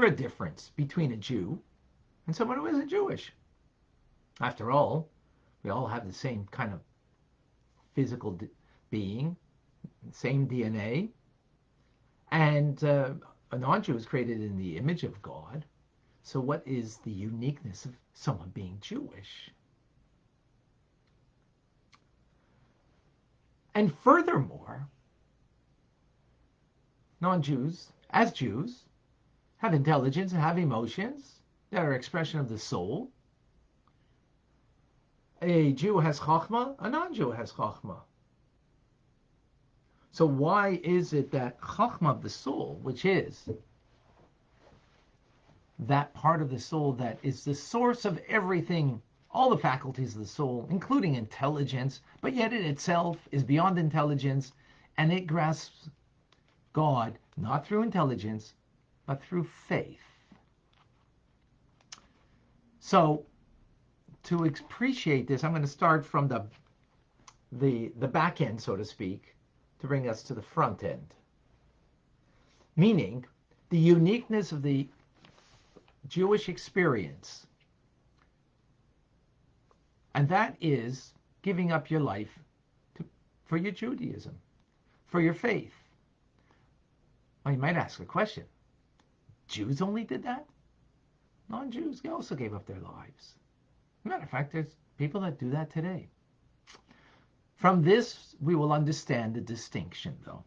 a difference between a Jew and someone who isn't Jewish. After all, we all have the same kind of physical being, same DNA, and a non-Jew is created in the image of God. So what is the uniqueness of someone being Jewish? And furthermore, non-Jews, as Jews, have intelligence and have emotions that are expression of the soul. A Jew has chachma, a non-Jew has chachma. So why is it that chachma of the soul, which is that part of the soul that is the source of everything, all the faculties of the soul, including intelligence, but yet it itself is beyond intelligence, and it grasps God not through intelligence, but through faith. So to appreciate this, I'm going to start from the back end, so to speak, to bring us to the front end. Meaning, the uniqueness of the Jewish experience. And that is giving up your life for your Judaism, for your faith. Well, you might ask a question. Jews only did that? Non-Jews also gave up their lives. As a matter of fact, there's people that do that today. From this, we will understand the distinction, though.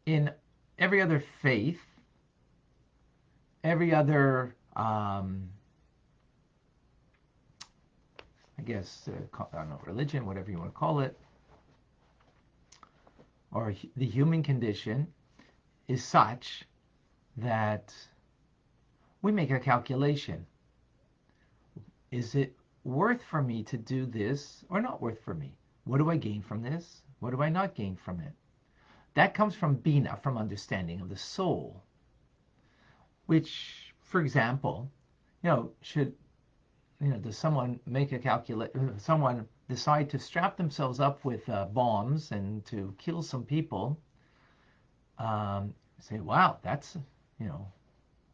In every other faith, every other, I guess, I don't know, religion, whatever you want to call it, or the human condition is such that we make a calculation. Is it worth for me to do this or not worth for me? What do I gain from this? What do I not gain from it? That comes from Bina, from understanding of the soul, which, for example, does someone make a calculation, someone decide to strap themselves up with bombs and to kill some people, say, wow, that's,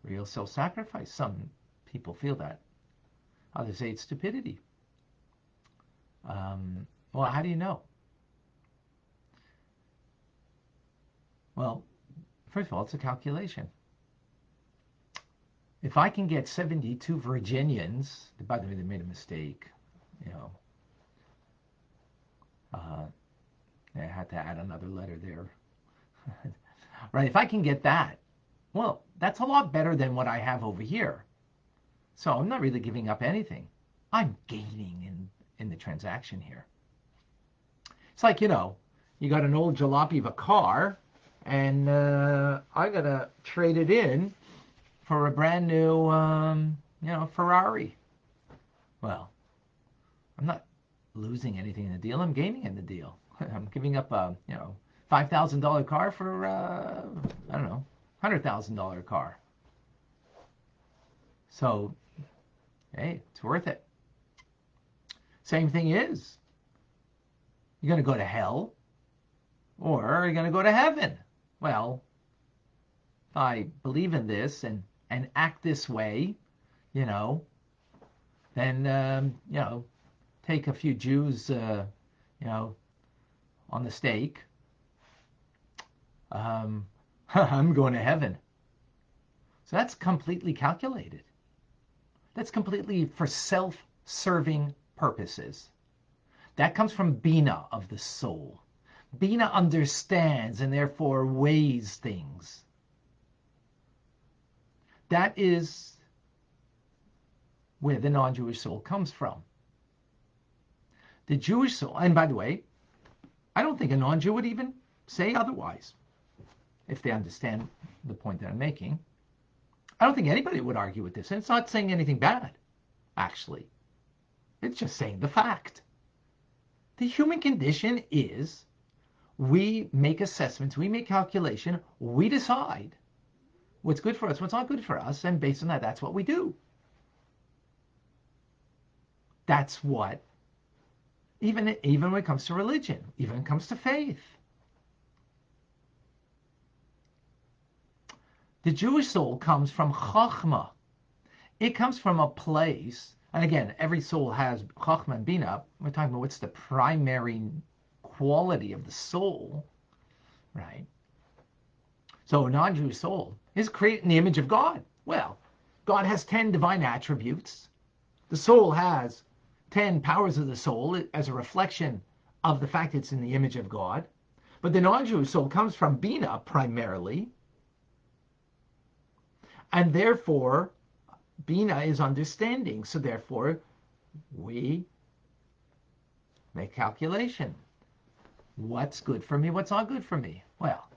real self-sacrifice. Some people feel that. Others say it's stupidity. Well, how do you know? Well, first of all, it's a calculation. If I can get 72 Virginians, by the way, they made a mistake, I had to add another letter there. Right, if I can get that, well, that's a lot better than what I have over here. So I'm not really giving up anything. I'm gaining in the transaction here. It's like, you got an old jalopy of a car, and I got to trade it in for a brand new, Ferrari. Well, I'm not losing anything in the deal. I'm gaining in the deal. I'm giving up a, $5,000 car for, I don't know, $100,000 car. So, hey, it's worth it. Same thing is, you're going to go to hell or you're going to go to heaven. Well, if I believe in this and act this way, then, take a few Jews, on the stake, I'm going to heaven. So that's completely calculated. That's completely for self-serving purposes. That comes from Bina of the soul. Bina understands and therefore weighs things. That is where the non-Jewish soul comes from. The Jewish soul, and by the way, I don't think a non-Jew would even say otherwise, if they understand the point that I'm making. I don't think anybody would argue with this. And it's not saying anything bad, actually. It's just saying the fact. The human condition is we make assessments, we make calculation, we decide what's good for us, what's not good for us, and based on that, that's what we do. That's what, even when it comes to religion, even when it comes to faith, The Jewish soul comes from Chachma. It comes from a place, and again, every soul has Chachma and Bina. We're talking about what's the primary quality of the soul, right? So a non-Jewish soul is created in the image of God. Well, God has 10 divine attributes. The soul has 10 powers of the soul as a reflection of the fact it's in the image of God. But the non-Jewish soul comes from Bina primarily, and therefore Bina is understanding. So therefore we make calculation. What's good for me? What's not good for me? Well,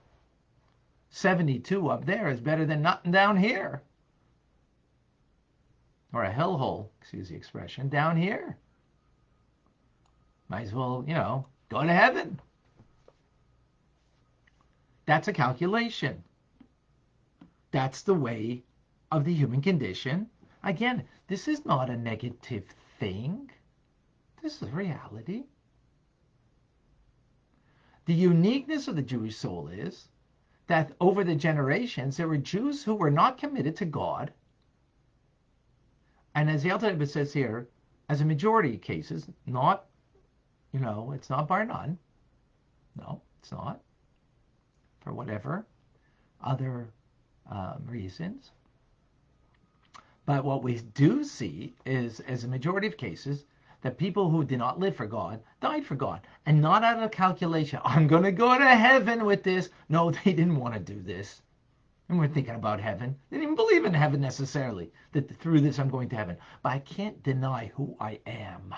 72 up there is better than nothing down here. Or a hellhole, excuse the expression, down here. Might as well, go to heaven. That's a calculation. That's the way of the human condition. Again, this is not a negative thing. This is reality. The uniqueness of the Jewish soul is that over the generations, there were Jews who were not committed to God. And as the Alter Rebbe says here, as a majority of cases, not, it's not bar none. No, it's not. For whatever other reasons. But what we do see is, as a majority of cases, that people who did not live for God died for God. And not out of calculation. I'm going to go to heaven with this. No, they didn't want to do this. And we're thinking about heaven. They didn't even believe in heaven necessarily, that through this I'm going to heaven. But I can't deny who I am.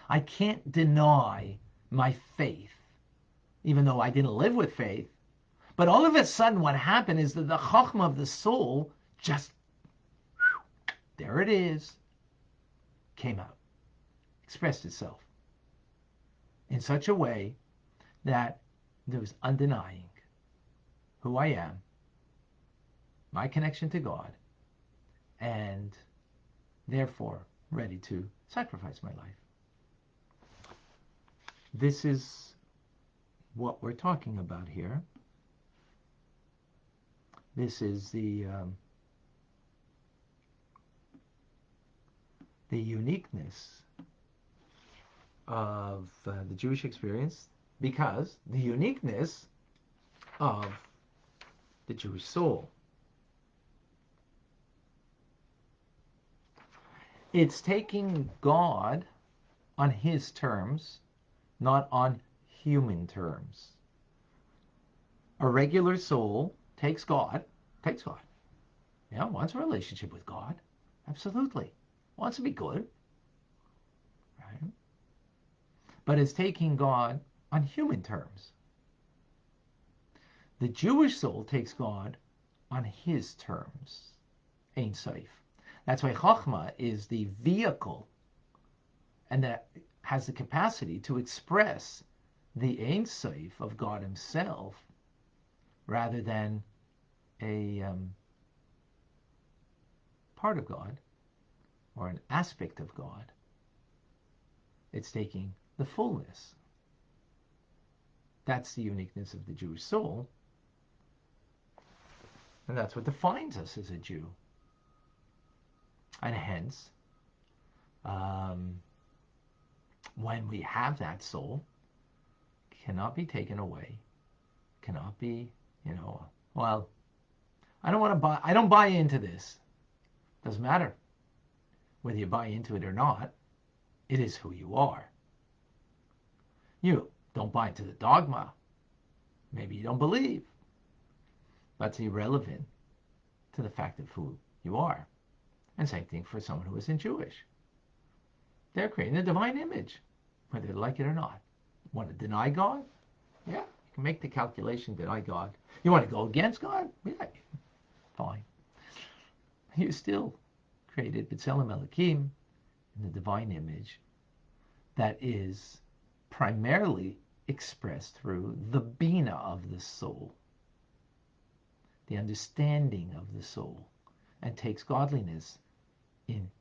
I can't deny my faith, even though I didn't live with faith. But all of a sudden what happened is that the Chachma of the soul just, there it is, came out, expressed itself in such a way that there was undenying who I am, my connection to God, and therefore ready to sacrifice my life. This is what we're talking about here. This is the uniqueness of the Jewish experience, because the uniqueness of the Jewish soul. It's taking God on his terms, not on human terms. A regular soul takes God. Yeah, wants a relationship with God. Absolutely. Wants to be good. Right? But is taking God on human terms. The Jewish soul takes God on his terms. Ein Sof. That's why Chachma is the vehicle, and that has the capacity to express the Ein Sof of God himself, rather than a part of God or an aspect of God. It's taking the fullness. That's the uniqueness of the Jewish soul, and that's what defines us as a Jew. And hence, when we have that soul, cannot be taken away, cannot be, well, I don't buy into this. Doesn't matter whether you buy into it or not. It is who you are. You don't buy into the dogma. Maybe you don't believe. That's irrelevant to the fact of who you are. And same thing for someone who isn't Jewish. They're creating a divine image, whether they like it or not. Want to deny God? Yeah, you can make the calculation, deny God. You want to go against God? Yeah, fine. You still created B'Tselem Elokim, in the divine image, that is primarily expressed through the Bina of the soul, the understanding of the soul, and takes godliness in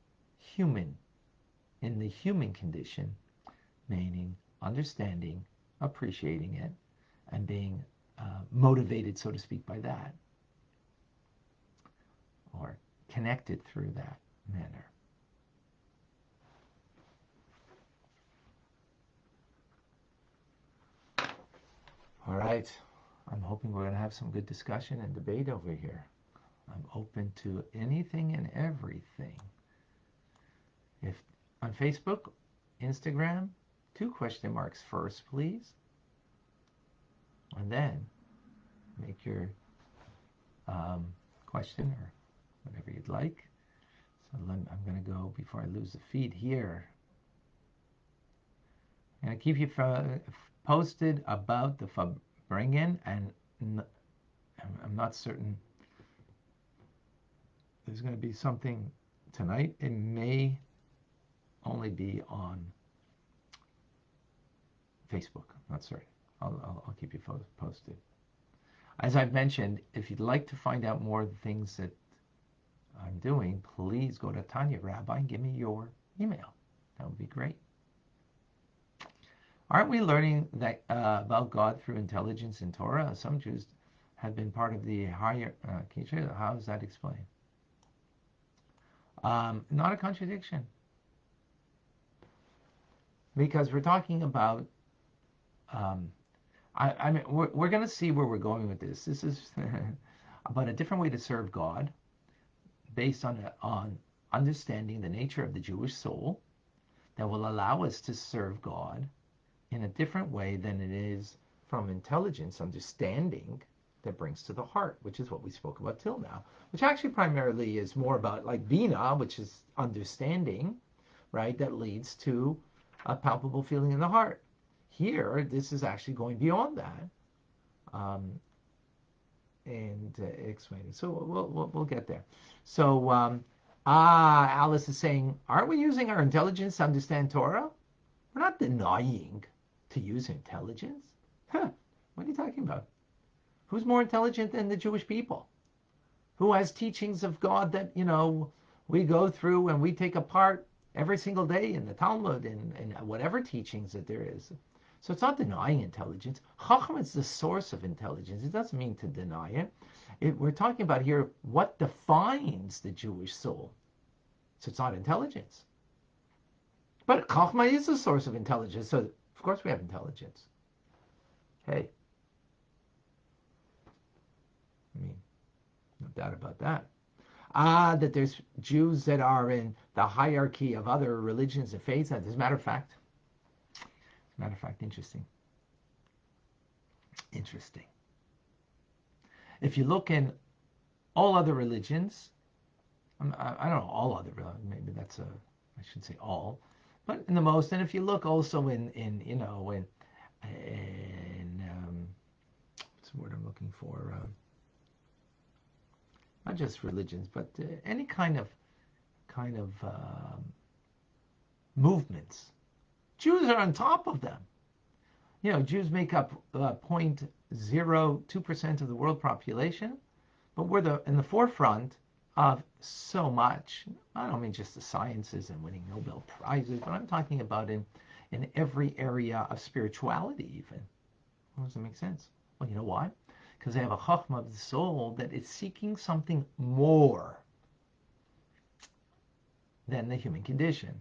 the human condition, meaning understanding, appreciating it, and being motivated, so to speak, by that. or connected through that manner. All right. I'm hoping we're going to have some good discussion and debate over here. I'm open to anything and everything. If on Facebook, Instagram, 2 question marks first, please. And then make your question or whatever you'd like. So I'm going to go, before I lose the feed here, I'm going to keep you posted about the Farbrengen, and I'm not certain there's going to be something tonight. It may only be on Facebook. I'm not certain. I'll keep you posted. As I've mentioned, if you'd like to find out more of the things that I'm doing, please go to Tanya, Rabbi, and give me your email. That would be great. Aren't we learning that about God through intelligence in Torah? Some Jews have been part of the higher. Can you share how is that explained? Not a contradiction, because we're talking about. I mean, we're going to see where we're going with this. This is about a different way to serve God, based on understanding the nature of the Jewish soul, that will allow us to serve God in a different way than it is from intelligence, understanding that brings to the heart, which is what we spoke about till now, which actually primarily is more about like Bina, which is understanding, right, that leads to a palpable feeling in the heart. Here, this is actually going beyond that, and explaining. So we'll get there. So Alice is saying, aren't we using our intelligence to understand Torah? We're not denying to use intelligence. What are you talking about? Who's more intelligent than the Jewish people? Who has teachings of God that, we go through and we take apart every single day in the Talmud and whatever teachings that there is. So it's not denying intelligence. Chacham is the source of intelligence. It doesn't mean to deny it. We're talking about here what defines the Jewish soul. So it's not intelligence. But Chachma is the source of intelligence. So of course we have intelligence. Hey. I mean, no doubt about that. That there's Jews that are in the hierarchy of other religions and faiths. As a matter of fact, interesting. If you look in all other religions, I don't know all other religions. Maybe I shouldn't say all, but in the most. And if you look also in what's the word I'm looking for? Not just religions, but any kind of movements. Jews are on top of them. Jews make up 0.02% of the world population, but we're in the forefront of so much. I don't mean just the sciences and winning Nobel Prizes, but I'm talking about in every area of spirituality even. Does that make sense? Well, you know why? Because they have a chachma of the soul that is seeking something more than the human condition.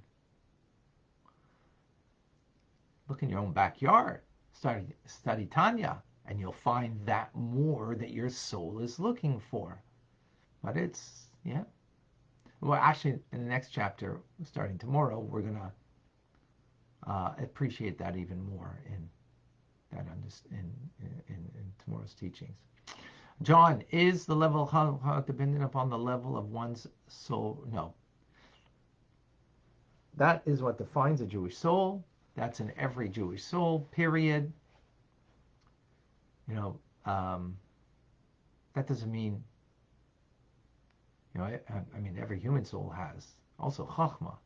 Look in your own backyard, study Tanya, and you'll find that more that your soul is looking for. But well, actually, in the next chapter, starting tomorrow, we're going to appreciate that even more in tomorrow's teachings. John, is the level how dependent upon the level of one's soul? No. That is what defines a Jewish soul. That's in every Jewish soul, period. That doesn't mean, I mean, every human soul has also chachma.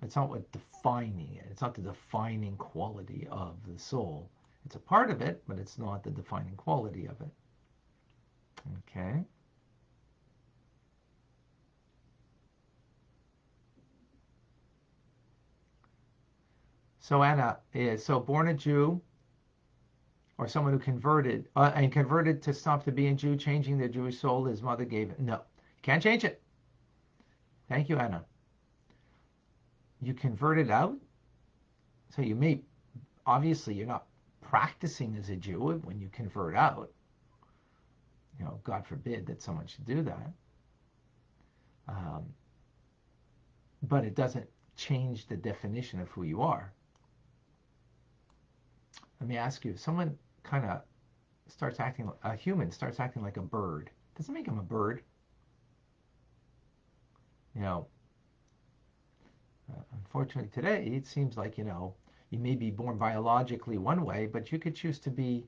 It's not what defining it. It's not the defining quality of the soul. It's a part of it, but it's not the defining quality of it. Okay. So Anna, so born a Jew, or someone who converted to stop to being Jew, changing their Jewish soul, his mother gave it. No, you can't change it. Thank you, Anna. You converted out, so you may, obviously you're not practicing as a Jew when you convert out. God forbid that someone should do that. But it doesn't change the definition of who you are. Let me ask you, if someone kind of a human starts acting like a bird, doesn't make him a bird. Unfortunately today, it seems like, you may be born biologically one way, but you could choose to be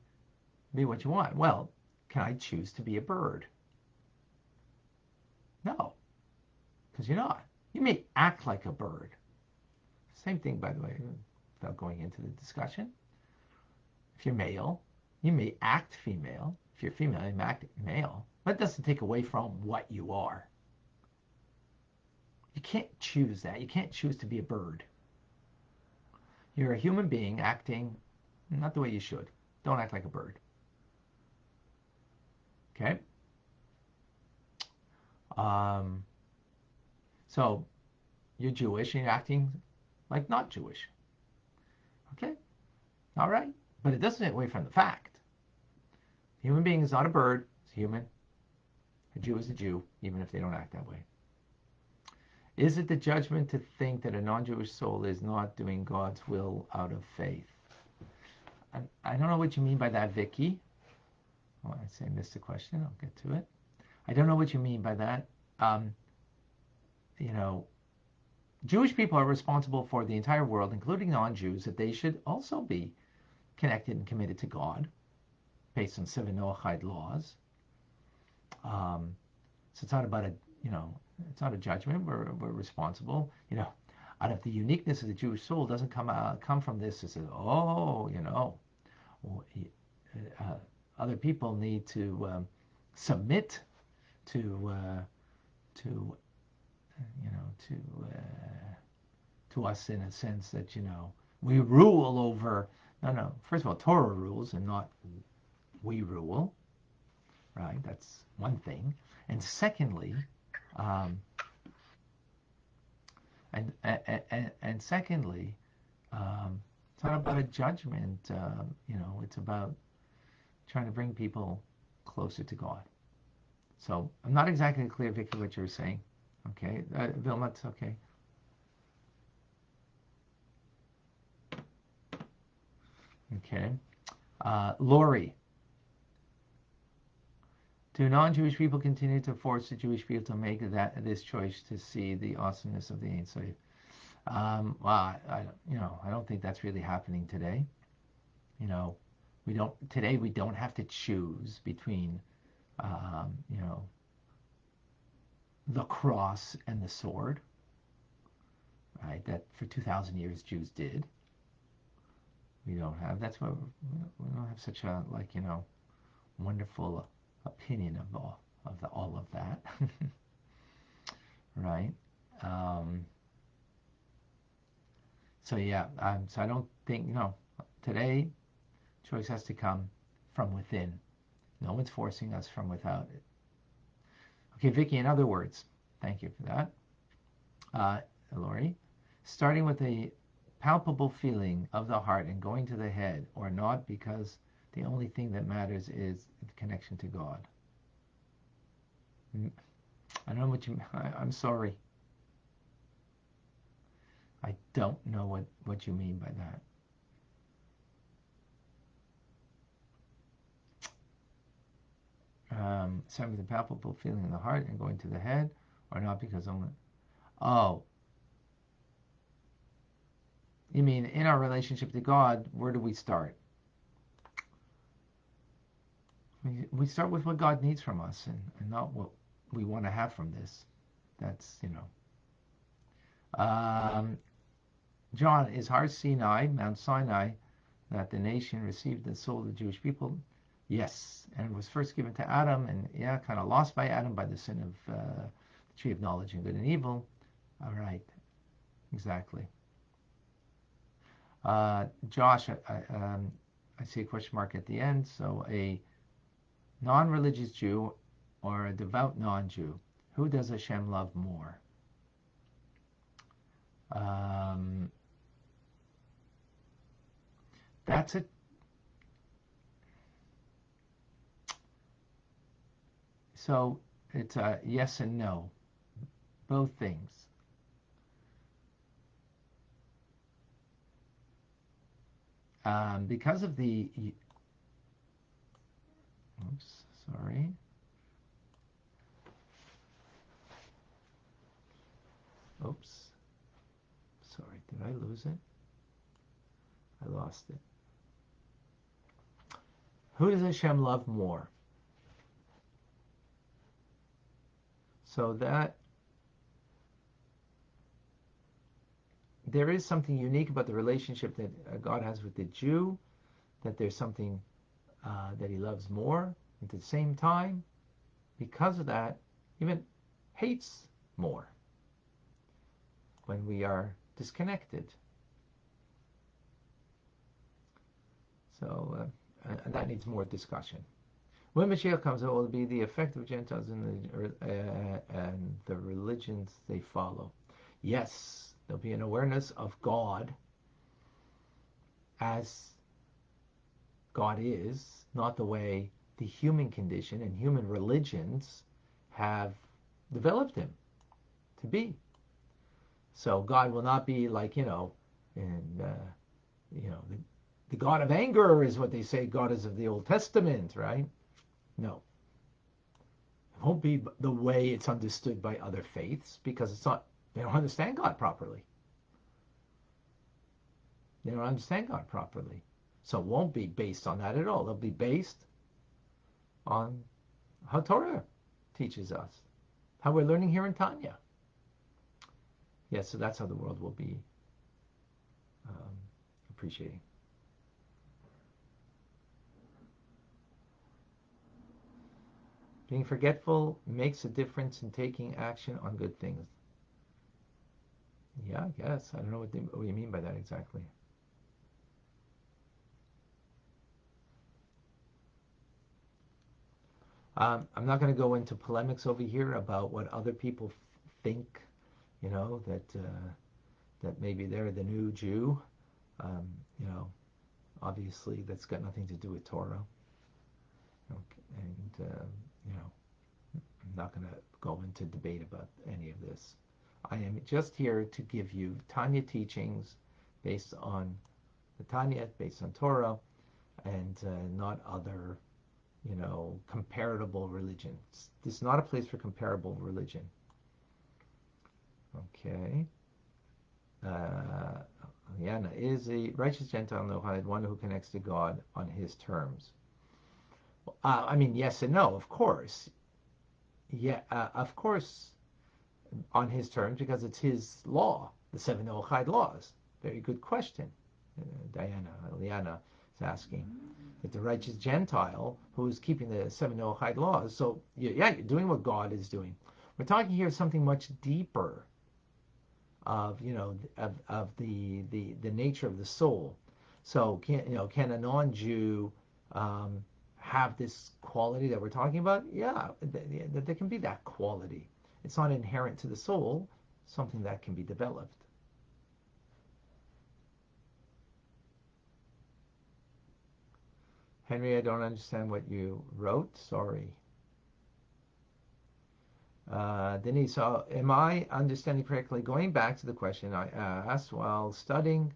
what you want. Well, can I choose to be a bird? No, because you're not. You may act like a bird. Same thing, by the way, without going into the discussion. If you're male, you may act female. If you're female, you may act male. But it doesn't take away from what you are. You can't choose that. You can't choose to be a bird. You're a human being acting not the way you should. Don't act like a bird. Okay? So you're Jewish and you're acting like not Jewish. Okay? All right? But it doesn't take away from the fact. A human being is not a bird. It's human. A Jew is a Jew, even if they don't act that way. Is it the judgment to think that a non-Jewish soul is not doing God's will out of faith? I don't know what you mean by that, Vicky. Oh, I say I missed the question. I'll get to it. I don't know what you mean by that. Jewish people are responsible for the entire world, including non-Jews, that they should also be connected and committed to God, based on 7 Noahide laws. So it's not about it's not a judgment. We're responsible. Out of the uniqueness of the Jewish soul doesn't come from this. It says, other people need to submit to us in a sense that we rule over. No. First of all, Torah rules and not we rule. Right? That's one thing. And secondly, it's not about a judgment. It's about trying to bring people closer to God. So I'm not exactly clear, Vicky, what you're saying. Okay, Vilma, it's okay. Okay, Lori. Do non-Jewish people continue to force the Jewish people to make this choice to see the awesomeness of the Ein Sof? Well, I don't think that's really happening today. We don't have to choose between, the cross and the sword, right? That for 2,000 years Jews did. We don't have. That's why we don't have such a wonderful opinion of all of that, right? So yeah, so I don't think today choice has to come from within. No one's forcing us from without it. Okay, Vicky, in other words, thank you for that. Lori, starting with a palpable feeling of the heart and going to the head, or not, because the only thing that matters is the connection to God. I don't know what you. I'm sorry. I don't know what you mean by that. Starting with a palpable feeling in the heart and going to the head, or not, because only. Oh. You mean in our relationship to God, where do we start? We start with what God needs from us and not what we want to have from this. That's, John, is Har Sinai, Mount Sinai, that the nation received the soul of the Jewish people? Yes, and it was first given to Adam, and kind of lost by Adam by the sin of the tree of knowledge and good and evil. All right, exactly. Josh, I see a question mark at the end. So a non-religious Jew or a devout non-Jew, who does Hashem love more? Um, that's a so it's a yes and no, both things. Because of the oops, sorry. Oops. Sorry, did I lose it? I lost it. Who does Hashem love more? So that there is something unique about the relationship that God has with the Jew, that there's something that he loves more. At the same time, because of that, even hates more when we are disconnected. So that needs more discussion. When Mashiach comes, it will be the effect of Gentiles in and the religions they follow. Yes, there'll be an awareness of God as God is, not the way the human condition and human religions have developed him to be. So God will not be like, and the God of anger is what they say God is of the Old Testament, right? No. It won't be the way it's understood by other faiths, because they don't understand God properly. They don't understand God properly. So it won't be based on that at all. It'll be based on how Torah teaches us, how we're learning here in Tanya. Yes, so that's how the world will be appreciating. Being forgetful makes a difference in taking action on good things. Yeah, I guess. I don't know what you mean by that exactly. I'm not going to go into polemics over here about what other people think, that maybe they're the new Jew. Um, obviously that's got nothing to do with Torah. Okay. And, I'm not going to go into debate about any of this. I am just here to give you Tanya teachings based on the Tanya, based on Torah, and not other, comparable religions. This is not a place for comparable religion. Okay. Yana is a righteous Gentile Nohad, one who connects to God on his terms. Yes and no, of course. Yeah, of course, on his terms, because it's his law, the 7 Noahide laws. Very good question. Liana is asking. That the righteous Gentile who is keeping the 7 Noahide laws, so you're doing what God is doing. We're talking here something much deeper of the nature of the soul. So can a non-Jew have this quality that we're talking about? Yeah, there can be that quality. It's not inherent to the soul, something that can be developed. Henry, I don't understand what you wrote. Sorry. Denise, so am I understanding correctly? Going back to the question I asked while studying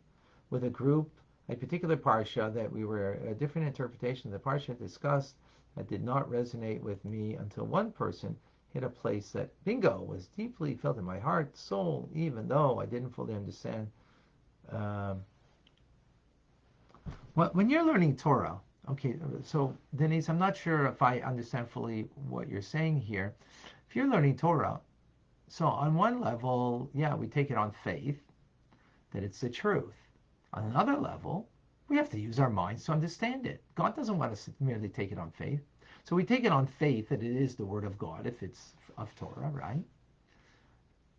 with a group, a particular parsha that we were a different interpretation of the parsha discussed that did not resonate with me until one person hit a place that, bingo, was deeply felt in my heart, soul, even though I didn't fully understand. When you're learning Torah, okay, so Denise, I'm not sure if I understand fully what you're saying here. If you're learning Torah, so on one level, yeah, we take it on faith that it's the truth. On another level, we have to use our minds to understand it. God doesn't want us to merely take it on faith. So we take it on faith that it is the word of God if it's of Torah, right?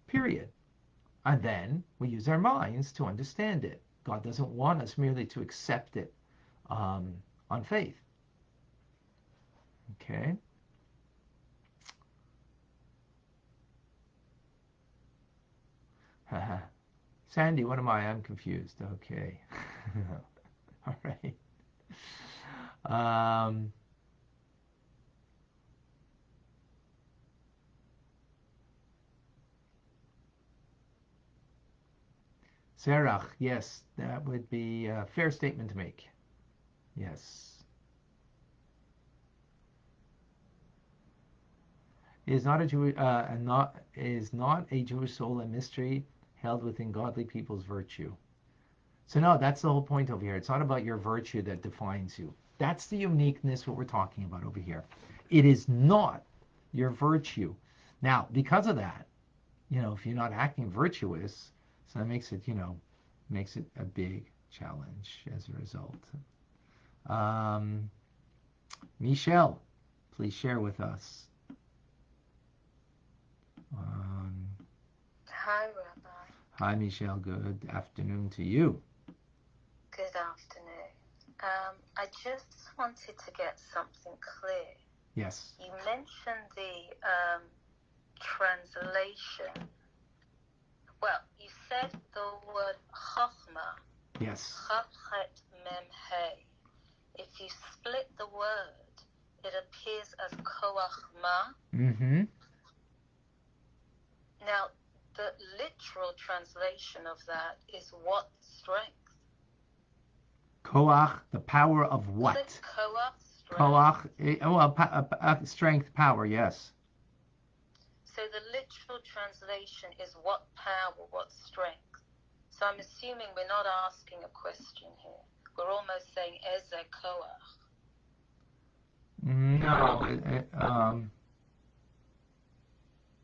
Period. And then we use our minds to understand it. God doesn't want us merely to accept it on faith. Okay? Sandy, what am I? I'm confused. Okay. All right. Serach, yes, that would be a fair statement to make. Yes. Is not a Jewish soul a mystery held within godly people's virtue? So no, that's the whole point over here. It's not about your virtue that defines you. That's the uniqueness what we're talking about over here. It is not your virtue. Now, because of that, if you're not acting virtuous, so that makes it, makes it a big challenge as a result. Michelle, please share with us. Hi, Rabbi. Hi, Michelle. Good afternoon to you. Good afternoon. I just wanted to get something clear. Yes. You mentioned the translation. Well, you said the word chokhmah. Yes. Chafchet mem hey. If you split the word, it appears as koach ma. Mm-hmm. Now, the literal translation of that is what strength? Koach, the power of what? Koach, Koach, strength, power, yes. So the literal translation is what power, what strength. So I'm assuming we're not asking a question here. We're almost saying, Eze koach. No.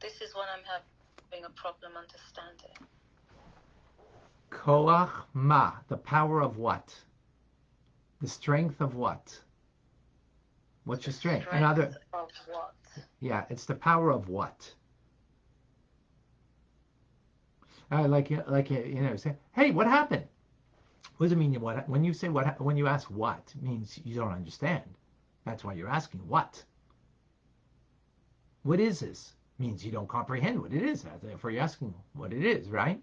This is what I'm having a problem understanding. Koach ma, the power of what? The strength of what? What's your strength? Strength of what? Yeah, it's the power of what? Say, hey, what happened? What does it mean? What when you say what? When you ask what, it means you don't understand. That's why you're asking what. What is this? Means you don't comprehend what it is. Therefore, you're asking what it is, right?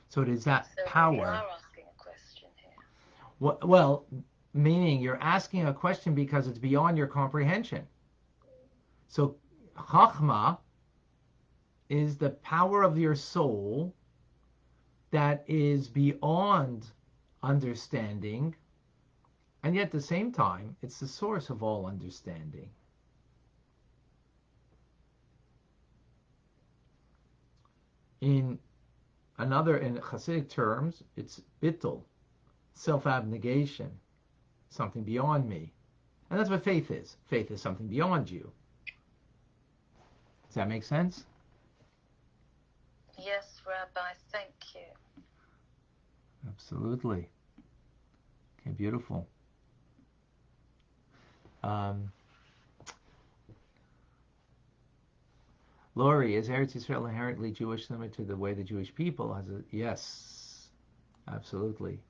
So it is that power. We are asking a question here. Well, meaning you're asking a question because it's beyond your comprehension. So Chachma is the power of your soul that is beyond understanding, and yet at the same time, it's the source of all understanding. In Hasidic terms, it's bittul, self-abnegation, something beyond me. And that's what faith is. Faith is something beyond you. Does that make sense? Yes, Rabbi, thank you. Absolutely. Okay, beautiful. Lori, is Eretz Yisrael inherently Jewish, similar to the way the Jewish people has a... Yes, absolutely.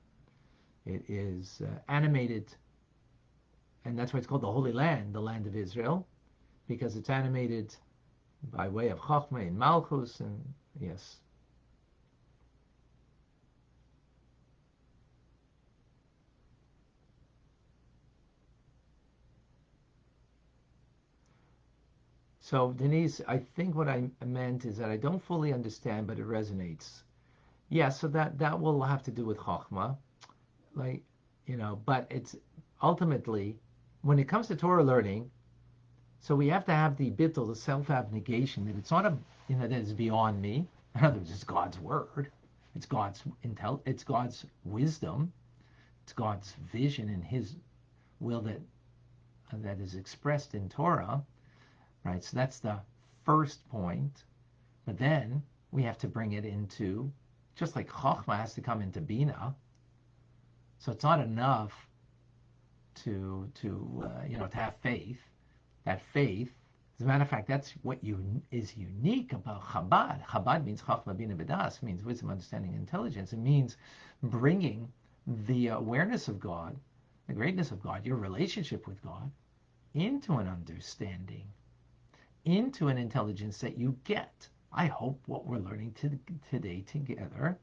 It is animated, and that's why it's called the Holy Land, the land of Israel, because it's animated by way of Chochmah and Malchus, and yes. So Denise, I think what I meant is that I don't fully understand, but it resonates. Yeah, so that will have to do with Chochmah, but it's ultimately, when it comes to Torah learning, so we have to have the bittul, the self-abnegation, that it's not that is beyond me. In other words, it's God's word, it's God's it's God's wisdom, it's God's vision and His will that is expressed in Torah, right? So that's the first point. But then we have to bring it into, just like Chochmah has to come into Bina. So it's not enough to have faith. That faith, as a matter of fact, that's what is unique about Chabad. Chabad means Chachma Bina B'das, means wisdom, understanding, intelligence. It means bringing the awareness of God, the greatness of God, your relationship with God, into an understanding, into an intelligence that you get. I hope what we're learning today together,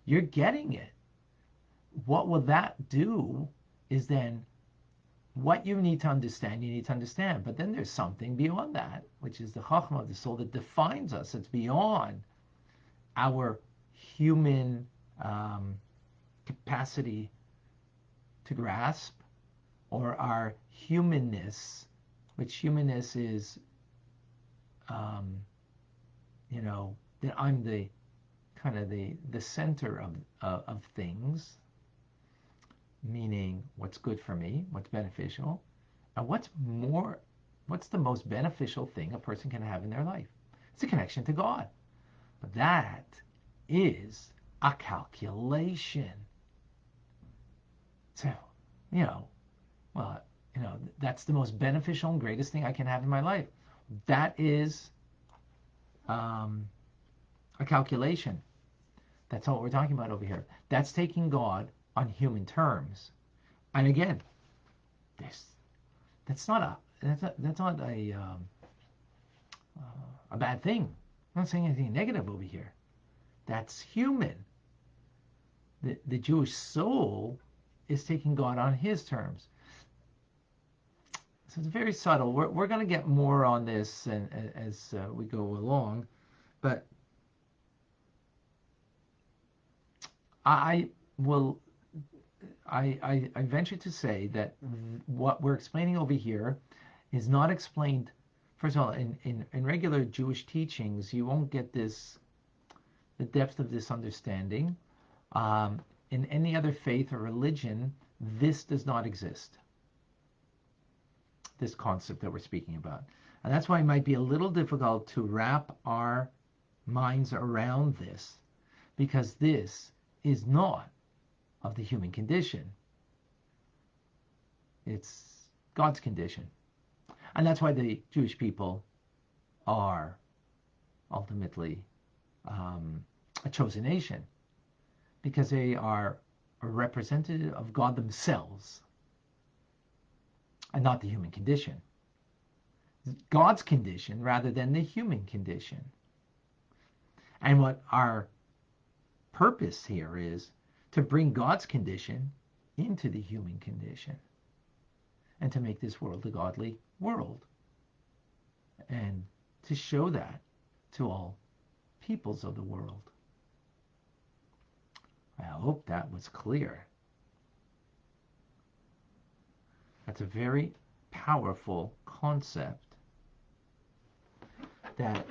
You're getting it. What will that do is then what you need to understand, you need to understand. But then there's something beyond that, which is the Chachma of the soul that defines us. It's beyond our human capacity to grasp, or our humanness, which humanness is, that I'm the kind of the center of things, meaning what's good for me, what's beneficial, and what's the most beneficial thing a person can have in their life. It's a connection to God. But that is a calculation. So, that's the most beneficial and greatest thing I can have in my life. That is a calculation. That's all we're talking about over here. That's taking God on human terms. And again, that's not a bad thing. I'm not saying anything negative over here. That's human. The Jewish soul is taking God on his terms. So it's very subtle. We're going to get more on this as we go along, but I venture to say that what we're explaining over here is not explained. First of all, in regular Jewish teachings, you won't get the depth of this understanding. In any other faith or religion, this does not exist. This concept that we're speaking about. And that's why it might be a little difficult to wrap our minds around this, because this is not of the human condition. It's God's condition. And that's why the Jewish people are ultimately a chosen nation, because they are a representative of God themselves and not the human condition. God's condition rather than the human condition. And what our purpose here is to bring God's condition into the human condition and to make this world a godly world and to show that to all peoples of the world. I hope that was clear. That's a very powerful concept that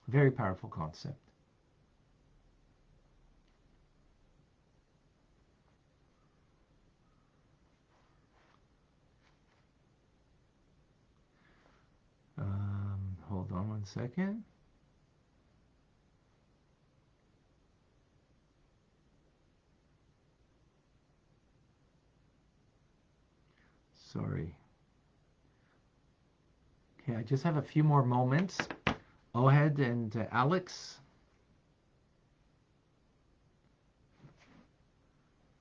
very powerful concept. Hold on one second. Sorry. Okay, I just have a few more moments. Ohad and Alex,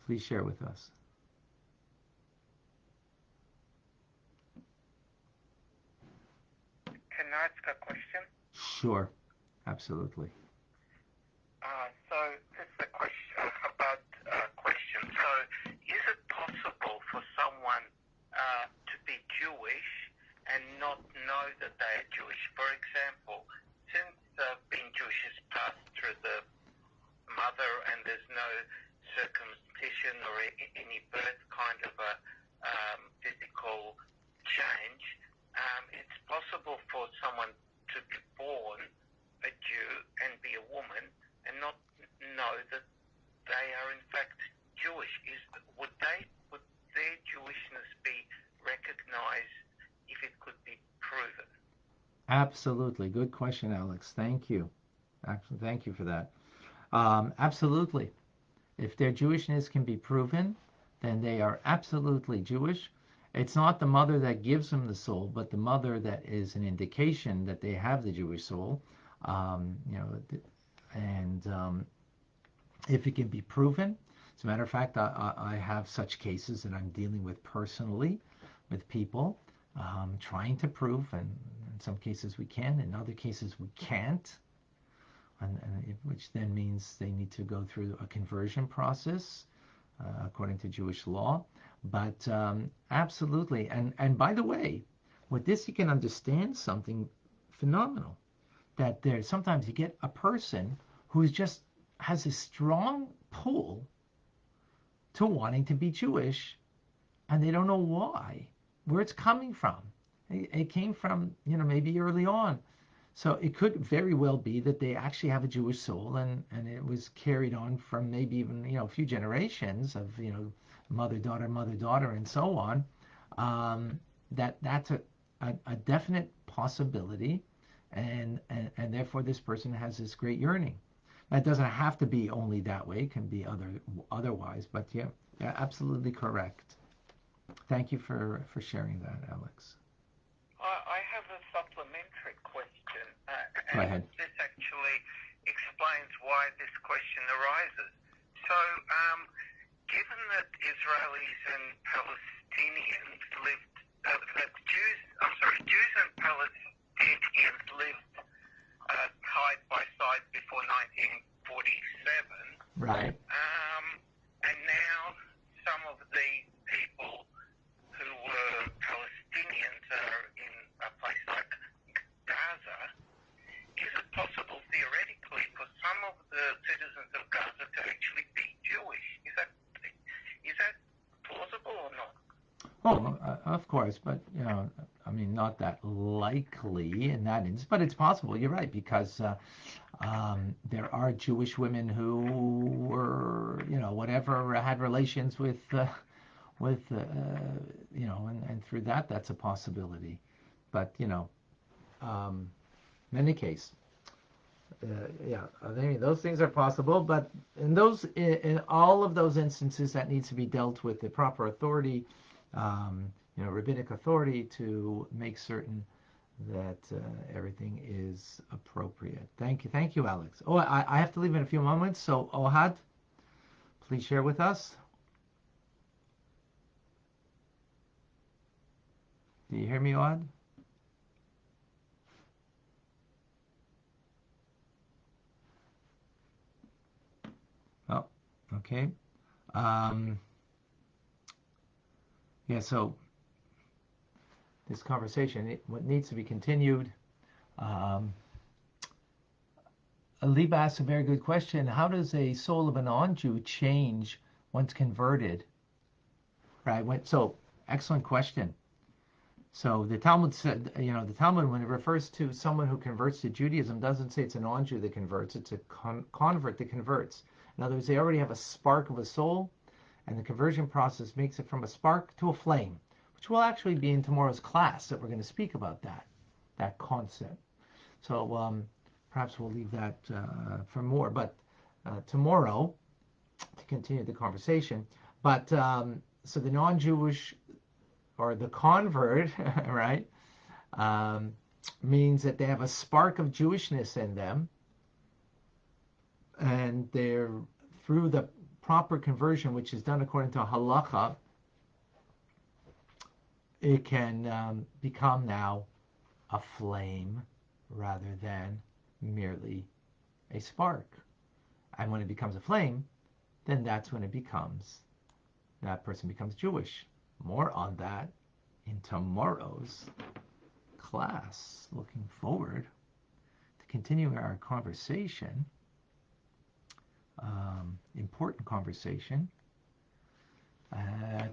please share with us. Can I ask a question? Sure, absolutely. So this is a question about question. So is it possible for someone to be Jewish and not know that they are Jewish? For example, since being Jewish is passed through the mother and there's no circumcision or any birth kind of a physical change, it's possible for someone to be born a Jew and be a woman and not know that they are in fact Jewish. Would their Jewishness be recognized if it could be proven? Absolutely. Good question, Alex. Thank you. Thank you for that. Absolutely. If their Jewishness can be proven, then they are absolutely Jewish. It's not the mother that gives them the soul, but the mother that is an indication that they have the Jewish soul. If it can be proven, as a matter of fact, I have such cases that I'm dealing with personally with people trying to prove, and in some cases we can, in other cases we can't. which then means they need to go through a conversion process according to Jewish law. But absolutely, and by the way, with this you can understand something phenomenal, that there sometimes you get a person who's just has a strong pull to wanting to be Jewish, and they don't know why, where it's coming from. It came from, maybe early on. So it could very well be that they actually have a Jewish soul, and it was carried on from maybe even, a few generations of, mother, daughter, and so on. That's a definite possibility, and therefore this person has this great yearning. That doesn't have to be only that way. It can be otherwise, but yeah, absolutely correct. Thank you for sharing that, Alex. I have a supplementary question. Go ahead. This actually explains why this question arises. So, given that Israelis and Palestinians lived, Jews and Palestinians lived side by side before 1947. Right. And now some of the people who were Palestinians are in a place like Gaza. Is it possible, theoretically, for some of the citizens of Gaza to actually be Jewish? Is that plausible or not? Oh, of course, but not that likely in that instance, but it's possible. You're right, because there are Jewish women who were, whatever, had relations with, and through that's a possibility. But in any case, those things are possible. But in all of those instances, that needs to be dealt with the proper authority. Rabbinic authority, to make certain that everything is appropriate. Thank you, Alex. Oh, I have to leave in a few moments, so Ohad, please share with us. Do you hear me, Ohad? Oh, okay. So this conversation, what needs to be continued. Aliba asks a very good question. How does a soul of a non-Jew change once converted? Right. So excellent question. So the Talmud said, the Talmud, when it refers to someone who converts to Judaism, doesn't say it's a non-Jew that converts. It's a convert that converts. In other words, they already have a spark of a soul, and the conversion process makes it from a spark to a flame, which will actually be in tomorrow's class that we're going to speak about that concept. So perhaps we'll leave that for more, but tomorrow to continue the conversation. But so the non-Jewish or the convert, right, means that they have a spark of Jewishness in them, and they're through the proper conversion, which is done according to halacha, it can become now a flame rather than merely a spark. And when it becomes a flame, then that's when that person becomes Jewish. More on that in tomorrow's class. Looking forward to continuing our conversation. Important conversation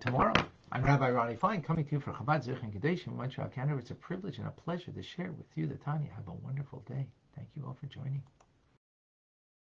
tomorrow. I'm Rabbi Ronnie Fine, coming to you from Chabad Zich and Kadesh in Montreal, Canada. It's a privilege and a pleasure to share with you the Tanya. Have a wonderful day. Thank you all for joining.